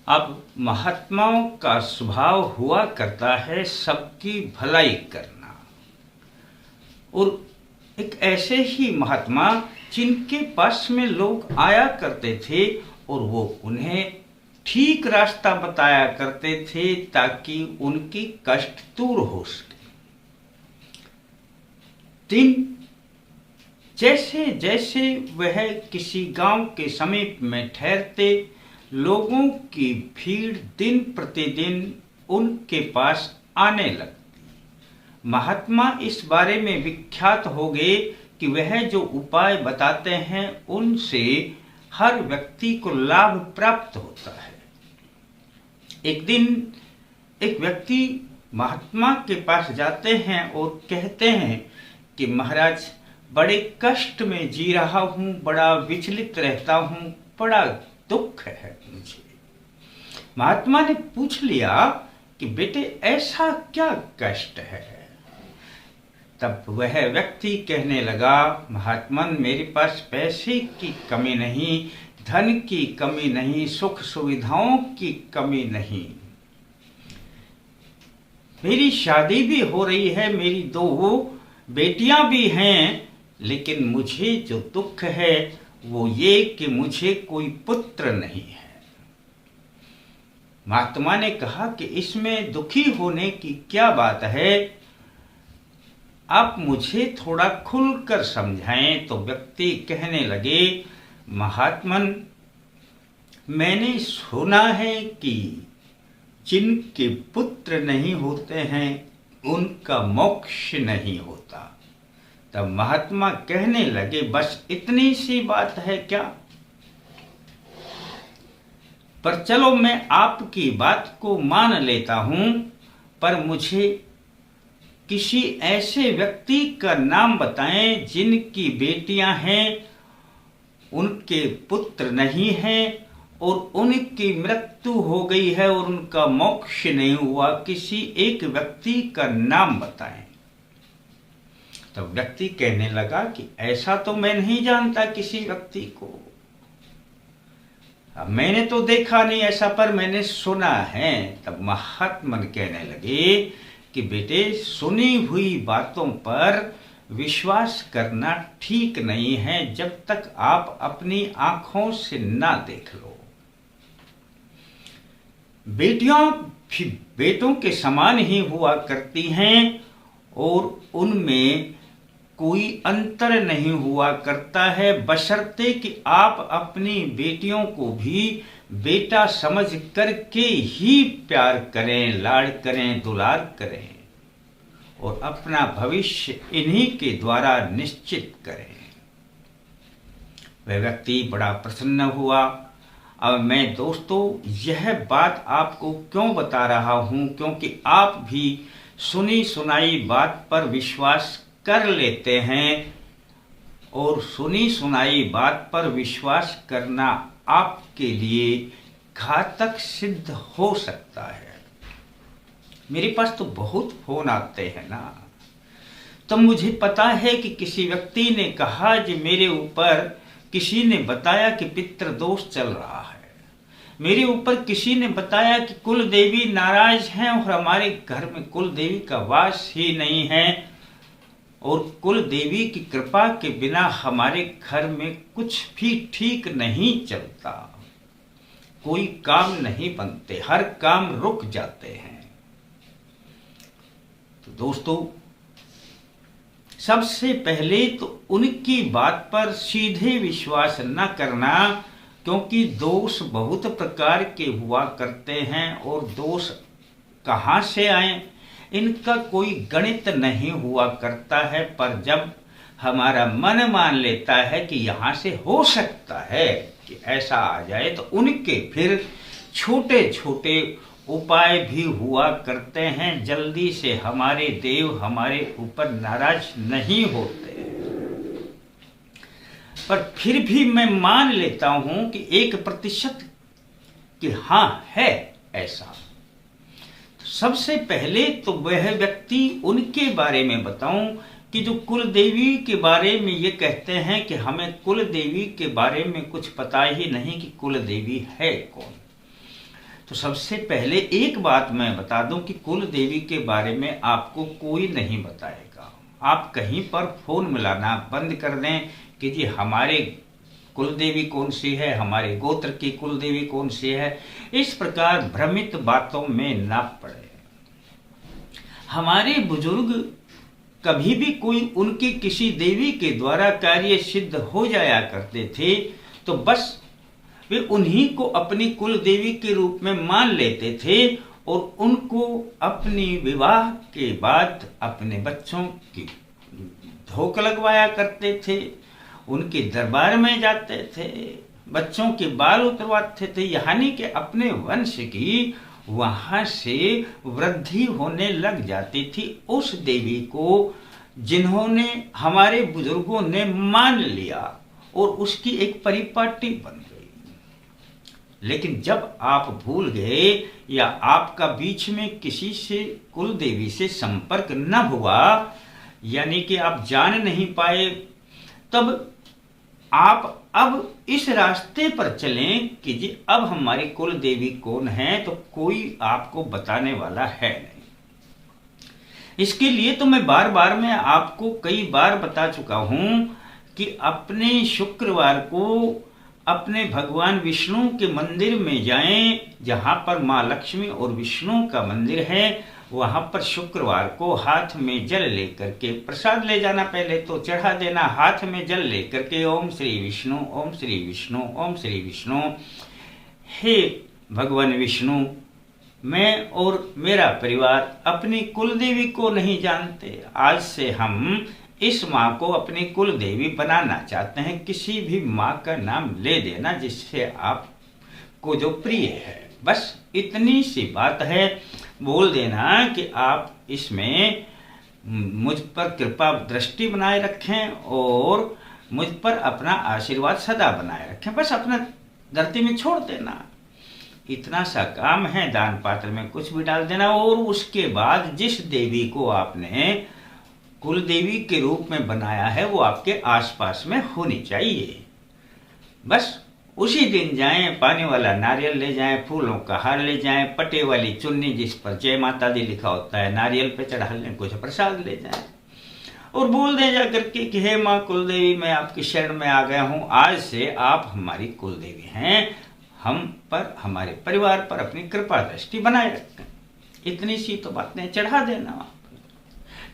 अब महात्माओं का स्वभाव हुआ करता है सबकी भलाई करना, और एक ऐसे ही महात्मा जिनके पास में लोग आया करते थे और वो उन्हें ठीक रास्ता बताया करते थे ताकि उनकी कष्ट दूर हो सके। दिन जैसे जैसे वह किसी गांव के समीप में ठहरते, लोगों की भीड़ दिन प्रतिदिन उनके पास आने लगती। महात्मा इस बारे में विख्यात हो गए कि वह जो उपाय बताते हैं उनसे हर व्यक्ति को लाभ प्राप्त होता है। एक दिन एक व्यक्ति महात्मा के पास जाते हैं और कहते हैं कि महाराज, बड़े कष्ट में जी रहा हूं, बड़ा विचलित रहता हूं, बड़ा दुख है मुझे। महात्मा ने पूछ लिया कि बेटे ऐसा क्या कष्ट है? तब वह व्यक्ति कहने लगा, महात्मन, मेरे पास पैसे की कमी नहीं, धन की कमी नहीं, सुख सुविधाओं की कमी नहीं, मेरी शादी भी हो रही है, मेरी 2 बेटियां भी हैं, लेकिन मुझे जो दुख है वो ये कि मुझे कोई पुत्र नहीं है। महात्मा ने कहा कि इसमें दुखी होने की क्या बात है, आप मुझे थोड़ा खुलकर समझाएं। तो व्यक्ति कहने लगे, महात्मन, मैंने सुना है कि जिनके पुत्र नहीं होते हैं उनका मोक्ष नहीं होता। तब महात्मा कहने लगे, बस इतनी सी बात है क्या? पर चलो मैं आपकी बात को मान लेता हूं, पर मुझे किसी ऐसे व्यक्ति का नाम बताएं जिनकी बेटियां हैं, उनके पुत्र नहीं हैं और उनकी मृत्यु हो गई है और उनका मोक्ष नहीं हुआ। किसी एक व्यक्ति का नाम बताएं। तो व्यक्ति कहने लगा कि ऐसा तो मैं नहीं जानता किसी व्यक्ति को, मैंने तो देखा नहीं ऐसा, पर मैंने सुना है। तब महात्मा कहने लगे कि बेटे, सुनी हुई बातों पर विश्वास करना ठीक नहीं है जब तक आप अपनी आंखों से ना देख लो। बेटियां भी बेटों के समान ही हुआ करती हैं और उनमें कोई अंतर नहीं हुआ करता है, बशर्ते कि आप अपनी बेटियों को भी बेटा समझ करके ही प्यार करें, लाड़ करें, दुलार करें और अपना भविष्य इन्हीं के द्वारा निश्चित करें। वह व्यक्ति बड़ा प्रसन्न हुआ। अब मैं दोस्तों यह बात आपको क्यों बता रहा हूं, क्योंकि आप भी सुनी सुनाई बात पर विश्वास कर लेते हैं और सुनी सुनाई बात पर विश्वास करना आपके लिए घातक सिद्ध हो सकता है। मेरे पास तो बहुत फोन आते हैं ना, तो मुझे पता है कि किसी व्यक्ति ने कहा कि मेरे ऊपर किसी ने बताया कि पितृ दोष चल रहा है, मेरे ऊपर किसी ने बताया कि कुल देवी नाराज हैं और हमारे घर में कुल देवी का वास ही नहीं है और कुल देवी की कृपा के बिना हमारे घर में कुछ भी ठीक नहीं चलता, कोई काम नहीं बनते, हर काम रुक जाते हैं। तो दोस्तों, सबसे पहले तो उनकी बात पर सीधे विश्वास न करना, क्योंकि दोष बहुत प्रकार के हुआ करते हैं और दोष कहाँ से आए इनका कोई गणित नहीं हुआ करता है। पर जब हमारा मन मान लेता है कि यहाँ से हो सकता है कि ऐसा आ जाए, तो उनके फिर छोटे छोटे उपाय भी हुआ करते हैं। जल्दी से हमारे देव हमारे ऊपर नाराज नहीं होते, पर फिर भी मैं मान लेता हूं कि 1% कि हाँ है ऐसा। सबसे पहले तो वह व्यक्ति उनके बारे में बताऊं कि जो कुल देवी के बारे में ये कहते हैं कि हमें कुल देवी के बारे में कुछ पता ही नहीं कि कुल देवी है कौन। तो सबसे पहले एक बात मैं बता दूं कि कुल देवी के बारे में आपको कोई नहीं बताएगा। आप कहीं पर फोन मिलाना बंद कर दें कि जी हमारे कुल देवी कौन सी है, हमारे गोत्र की कुल देवी कौन सी है, इस प्रकार भ्रमित बातों में ना पड़े। हमारे बुजुर्ग कभी भी कोई उनकी किसी देवी के द्वारा कार्य सिद्ध हो जाया करते थे तो बस वे उन्हीं को अपनी कुल देवी के रूप में मान लेते थे और उनको अपनी विवाह के बाद अपने बच्चों की धोख लगवाया करते थे, उनके दरबार में जाते थे, बच्चों के बाल उतरवाते थे, यानी कि अपने वंश की वहां से वृद्धि होने लग जाती थी उस देवी को जिन्होंने हमारे बुजुर्गों ने मान लिया और उसकी एक परिपाटी बन गई। लेकिन जब आप भूल गए या आपका बीच में किसी से कुल देवी से संपर्क न हुआ, यानी कि आप जान नहीं पाए, तब आप अब इस रास्ते पर चलें कि जी अब हमारी कुल देवी कौन है, तो कोई आपको बताने वाला है नहीं। इसके लिए तो मैं बार बार मैं आपको कई बार बता चुका हूं कि अपने शुक्रवार को अपने भगवान विष्णु के मंदिर में जाएं, जहां पर मां लक्ष्मी और विष्णु का मंदिर है, वहां पर शुक्रवार को हाथ में जल लेकर के प्रसाद ले जाना, पहले तो चढ़ा देना, हाथ में जल लेकर के ओम श्री विष्णु, ओम श्री विष्णु, ओम श्री विष्णु। हे भगवान विष्णु, मैं और मेरा परिवार अपनी कुल देवी को नहीं जानते, आज से हम इस माँ को अपनी कुल देवी बनाना चाहते हैं। किसी भी माँ का नाम ले देना जिससे आपको जो प्रिय है, बस इतनी सी बात है। बोल देना कि आप इसमें मुझ पर कृपा दृष्टि बनाए रखें और मुझ पर अपना आशीर्वाद सदा बनाए रखें, बस अपना धरती में छोड़ देना, इतना सा काम है। दान पात्र में कुछ भी डाल देना और उसके बाद जिस देवी को आपने कुल देवी के रूप में बनाया है वो आपके आसपास में होनी चाहिए। बस उसी दिन जाएं, पानी वाला नारियल ले जाएं, फूलों का हार ले जाएं, पटे वाली चुन्नी जिस पर जय माता दी लिखा होता है नारियल पे चढ़ा लें, कुछ प्रसाद ले जाएं और बोल दें जाकर के कि हे माँ कुल देवी, मैं आपकी शरण में आ गया हूँ, आज से आप हमारी कुल देवी हैं, हम पर हमारे परिवार पर अपनी कृपा दृष्टि बनाए रखें। इतनी सी तो बातें चढ़ा देना,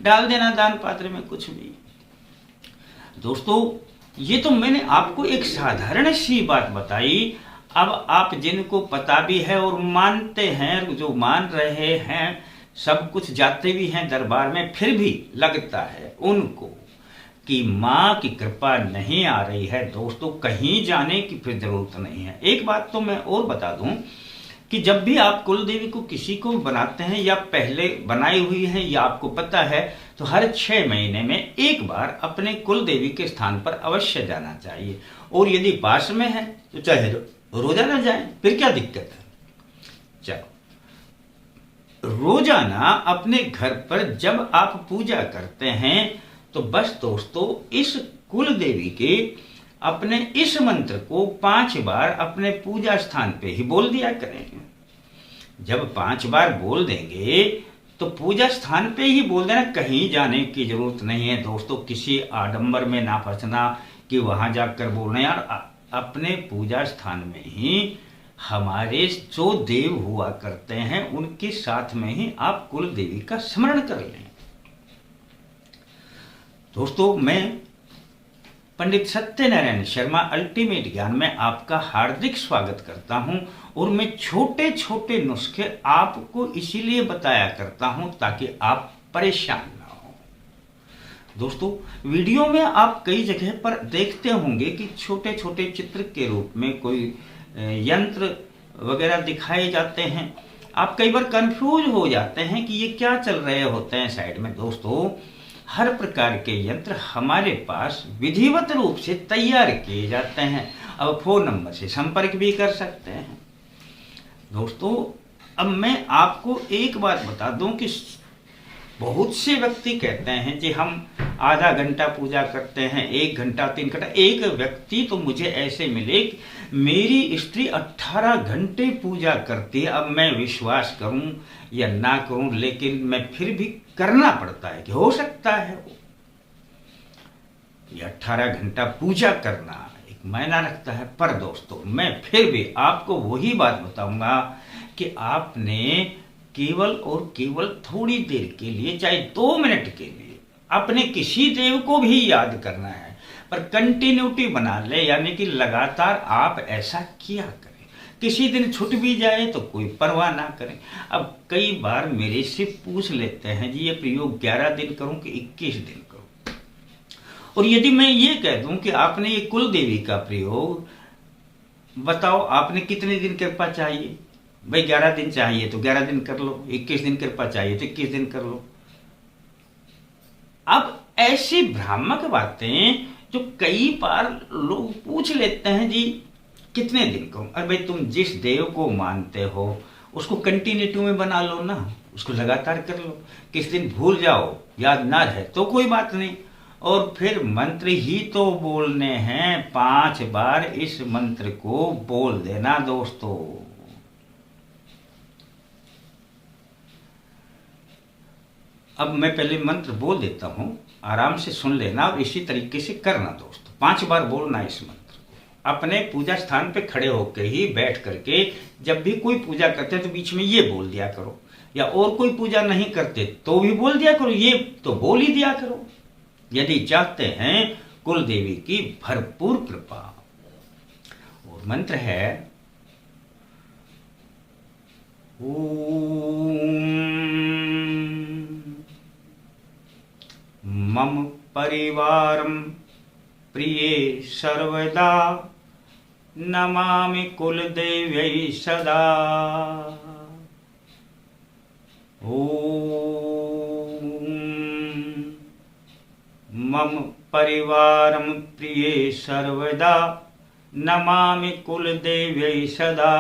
डाल देना दान पात्र में कुछ भी। दोस्तों, ये तो मैंने आपको एक साधारण सी बात बताई। अब आप जिनको पता भी है और मानते हैं, जो मान रहे हैं, सब कुछ जाते भी हैं दरबार में, फिर भी लगता है उनको कि माँ की कृपा नहीं आ रही है, दोस्तों कहीं जाने की फिर जरूरत नहीं है। एक बात तो मैं और बता दूं कि जब भी आप कुल देवी को किसी को बनाते हैं या पहले बनाई हुई है या आपको पता है, तो हर 6 महीने में एक बार अपने कुल देवी के स्थान पर अवश्य जाना चाहिए। और यदि पास में है तो चाहे रोजाना जाएं, फिर क्या दिक्कत है। चलो, रोजाना अपने घर पर जब आप पूजा करते हैं तो बस दोस्तों इस कुल देवी के अपने इस मंत्र को 5 बार अपने पूजा स्थान पे ही बोल दिया करेंगे। जब 5 बार बोल देंगे तो पूजा स्थान पे ही बोल देना, कहीं जाने की जरूरत नहीं है दोस्तों, किसी आडंबर में ना फंसना कि वहां जाकर बोलना। यार अपने पूजा स्थान में ही हमारे जो देव हुआ करते हैं उनके साथ में ही आप कुल देवी का स्मरण कर लें। दोस्तों, मैं पंडित सत्यनारायण शर्मा अल्टीमेट ज्ञान में आपका हार्दिक स्वागत करता हूं और मैं छोटे छोटे नुस्खे आपको इसीलिए बताया करता हूं ताकि आप परेशान ना हो। दोस्तों, वीडियो में आप कई जगह पर देखते होंगे कि छोटे छोटे चित्र के रूप में कोई यंत्र वगैरह दिखाए जाते हैं। आप कई बार कंफ्यूज हो जाते हैं कि ये क्या चल रहे होते हैं साइड में। दोस्तों, हर प्रकार के यंत्र हमारे पास विधिवत रूप से तैयार किए जाते हैं। अब फोन नंबर से संपर्क भी कर सकते हैं। दोस्तों, अब मैं आपको एक बात बता दूं कि बहुत से व्यक्ति कहते हैं कि हम आधा घंटा पूजा करते हैं, 1 घंटा 3 घंटा। एक व्यक्ति तो मुझे ऐसे मिले, मेरी स्त्री 18 घंटे पूजा करती है। अब मैं विश्वास करूं या ना करूं, लेकिन मैं फिर भी करना पड़ता है कि हो सकता है ये 18 घंटा पूजा करना एक मायना रखता है। पर दोस्तों, मैं फिर भी आपको वही बात बताऊंगा कि आपने केवल और केवल थोड़ी देर के लिए, चाहे 2 मिनट के लिए, अपने किसी देव को भी याद करना है, पर कंटिन्यूटी बना ले, यानी कि लगातार आप ऐसा किया करें। किसी दिन छूट भी जाए तो कोई परवाह ना करें। अब कई बार मेरे से पूछ लेते हैं, जी ये प्रयोग 11 दिन करूं कि 21 दिन करूं। और यदि मैं ये कह दूं कि आपने ये कुल देवी का प्रयोग, बताओ आपने कितने दिन कृपा चाहिए? भाई 11 दिन चाहिए तो 11 दिन कर लो, 21 दिन कृपा चाहिए तो 21 दिन कर लो। अब ऐसी भ्रामक बातें जो कई बार लोग पूछ लेते हैं, जी कितने दिन करूं? अरे भाई, तुम जिस देव को मानते हो उसको कंटिन्यूटी में बना लो ना, उसको लगातार कर लो। किस दिन भूल जाओ, याद ना रहे तो कोई बात नहीं। और फिर मंत्र ही तो बोलने हैं, 5 बार इस मंत्र को बोल देना दोस्तों। अब मैं पहले मंत्र बोल देता हूं, आराम से सुन लेना और इसी तरीके से करना दोस्तों। 5 बार बोलना इस मंत्र को। अपने पूजा स्थान पे खड़े होकर ही बैठ करके, जब भी कोई पूजा करते तो बीच में ये बोल दिया करो, या और कोई पूजा नहीं करते तो भी बोल दिया करो, ये तो बोल ही दिया करो, यदि चाहते हैं कुल देवी की भरपूर कृपा। और मंत्र है मम परिवारं प्रिये सर्वदा नमामि कुलदेव्यै सदा। ओम मम परिवारं प्रिये सर्वदा नमामि कुलदेव्यै सदा।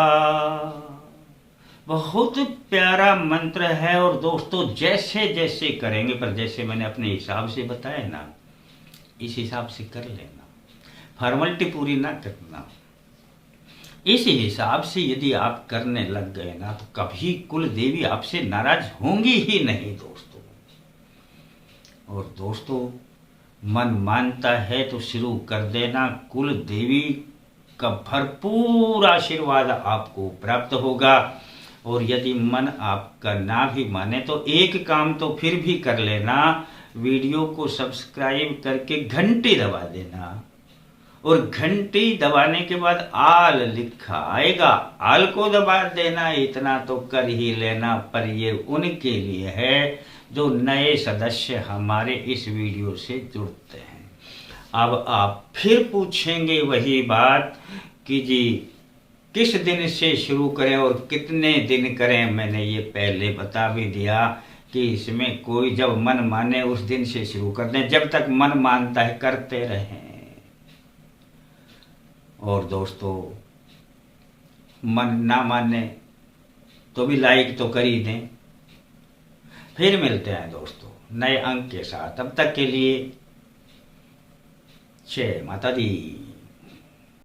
बहुत प्यारा मंत्र है। और दोस्तों, जैसे जैसे करेंगे, पर जैसे मैंने अपने हिसाब से बताया ना, इस हिसाब से कर लेना, फॉर्मेलिटी पूरी ना करना। इस हिसाब से यदि आप करने लग गए ना, तो कभी कुल देवी आपसे नाराज होंगी ही नहीं दोस्तों। और दोस्तों, मन मानता है तो शुरू कर देना, कुल देवी का भरपूर आशीर्वाद आपको प्राप्त होगा। और यदि मन आपका ना भी माने तो एक काम तो फिर भी कर लेना, वीडियो को सब्सक्राइब करके घंटी दबा देना। और घंटी दबाने के बाद आल लिखा आएगा, आल को दबा देना, इतना तो कर ही लेना। पर ये उनके लिए है जो नए सदस्य हमारे इस वीडियो से जुड़ते हैं। अब आप फिर पूछेंगे वही बात कि जी किस दिन से शुरू करें और कितने दिन करें। मैंने ये पहले बता भी दिया कि इसमें कोई जब मन माने उस दिन से शुरू कर दें, जब तक मन मानता है करते रहें। और दोस्तों, मन ना माने तो भी लाइक तो कर ही दें। फिर मिलते हैं दोस्तों नए अंक के साथ। तब तक के लिए जय माता दी।